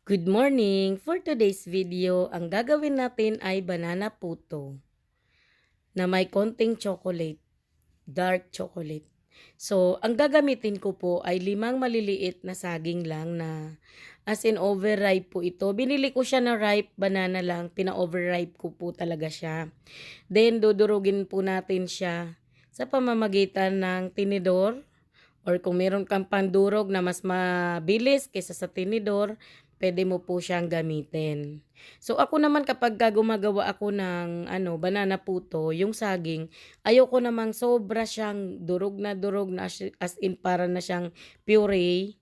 Good morning! For today's video, ang gagawin natin ay banana puto na may konting chocolate, dark chocolate. So, ang gagamitin ko po ay 5 maliliit na saging lang na as in overripe po ito. Binili ko siya na ripe banana lang, pina-overripe ko po talaga siya. Then, dudurugin po natin siya sa pamamagitan ng tinidor or kung meron kang pandurog na mas mabilis kaysa sa tinidor, pwede mo po siyang gamitin. So ako naman kapag gumagawa ako ng banana puto, yung saging, ayoko namang sobra siyang durog na as in para na siyang puree.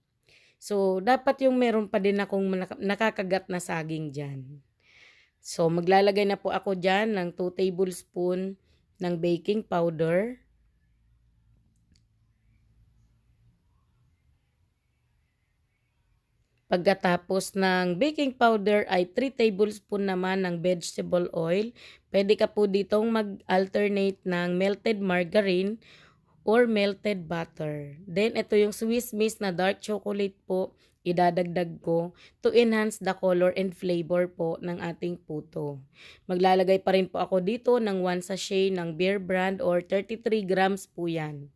So dapat yung meron pa din akong nakakagat na saging diyan. So maglalagay na po ako diyan ng 2 tablespoon ng baking powder. Pagkatapos ng baking powder ay 3 tablespoon naman ng vegetable oil. Pwede ka po ditong mag-alternate ng melted margarine or melted butter. Then ito yung Swiss Miss na dark chocolate po, idadagdag ko to enhance the color and flavor po ng ating puto. Maglalagay pa rin po ako dito ng 1 sachet ng Bear Brand or 33 grams po yan.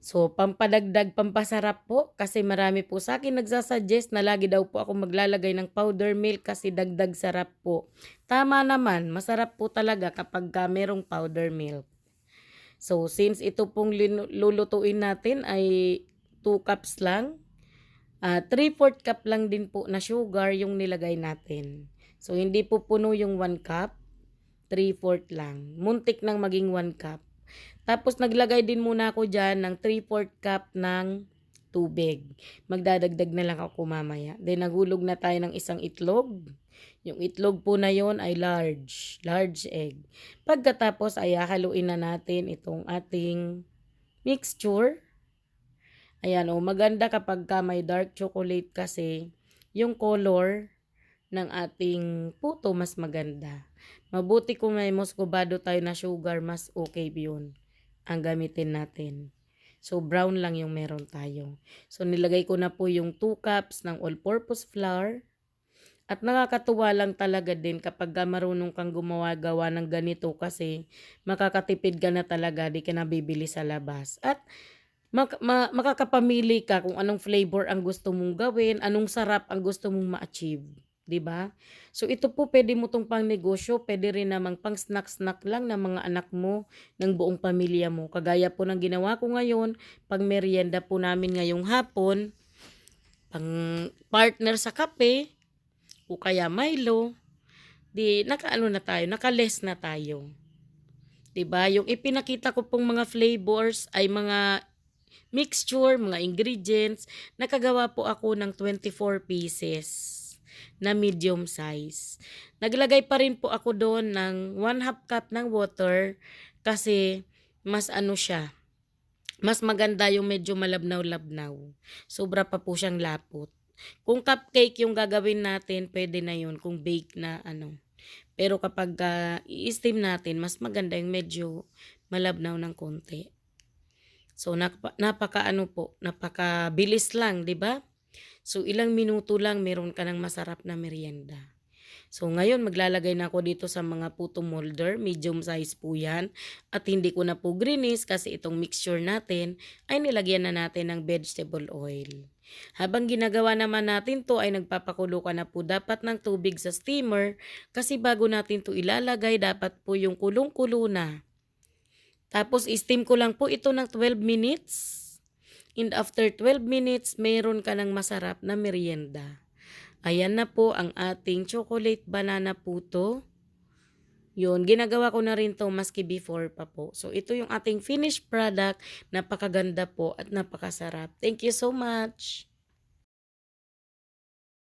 So, pampadagdag, pampasarap po kasi marami po sa akin nagsasuggest na lagi daw po ako maglalagay ng powder milk kasi dagdag sarap po. Tama naman, masarap po talaga kapag merong powder milk. So, since ito pong lulutuin natin ay 2 cups lang, 3/4 cup lang din po na sugar yung nilagay natin. So, hindi po puno yung 1 cup, 3/4 lang. Muntik nang maging 1 cup. Tapos naglagay din muna ako dyan ng 3/4 cup ng tubig. Magdadagdag na lang ako mamaya. Then naghulog na tayo ng isang itlog. Yung itlog po na yon ay large egg. Pagkatapos ay haluin na natin itong ating mixture. Ayan o, maganda kapag may dark chocolate kasi yung color ng ating puto mas maganda. Mabuti kung may muscovado tayo na sugar, mas okay yun ang gamitin natin. So, brown lang yung meron tayo. So, nilagay ko na po yung 2 cups ng all-purpose flour. At nakakatuwa lang talaga din kapag marunong kang gumawa-gawa ng ganito kasi makakatipid ka na talaga, di ka na bibili sa labas. At makakapamili ka kung anong flavor ang gusto mong gawin, anong sarap ang gusto mong ma-achieve. 'Di ba? So ito po pwede mo tong pang-negosyo, pwede rin namang pang-snack-snack lang ng mga anak mo, ng buong pamilya mo. Kagaya po ng ginawa ko ngayon, pang merienda po namin ngayong hapon, pang partner sa kape, o kaya Milo, di nakaano na tayo, naka-less na tayo. 'Di ba? Yung ipinakita ko pong mga flavors ay mga mixture, mga ingredients, nakagawa po ako ng 24 pieces na medium size. Naglagay pa rin po ako doon ng 1/2 cup ng water kasi mas ano siya, mas maganda yung medyo malabnaw-labnaw. Sobra pa po siyang lapot. Kung cupcake yung gagawin natin, pwede na yun kung bake na ano. Pero kapag i-steam natin, mas maganda yung medyo malabnaw ng konti. So napakabilis lang, 'di ba? So ilang minuto lang meron ka ng masarap na merienda. So ngayon maglalagay na ako dito sa mga puto molder, medium size po 'yan. At hindi ko na po greenish kasi itong mixture natin ay nilagyan na natin ng vegetable oil. Habang ginagawa naman natin to ay nagpapakulo ka na po dapat ng tubig sa steamer kasi bago natin to ilalagay dapat po yung kulong-kulo na. Tapos, steam ko lang po ito ng 12 minutes. And after 12 minutes, mayroon ka ng masarap na merienda. Ayan na po ang ating chocolate banana puto. Yun, ginagawa ko na rin to maski before pa po. So, ito yung ating finished product. Napakaganda po at napakasarap. Thank you so much.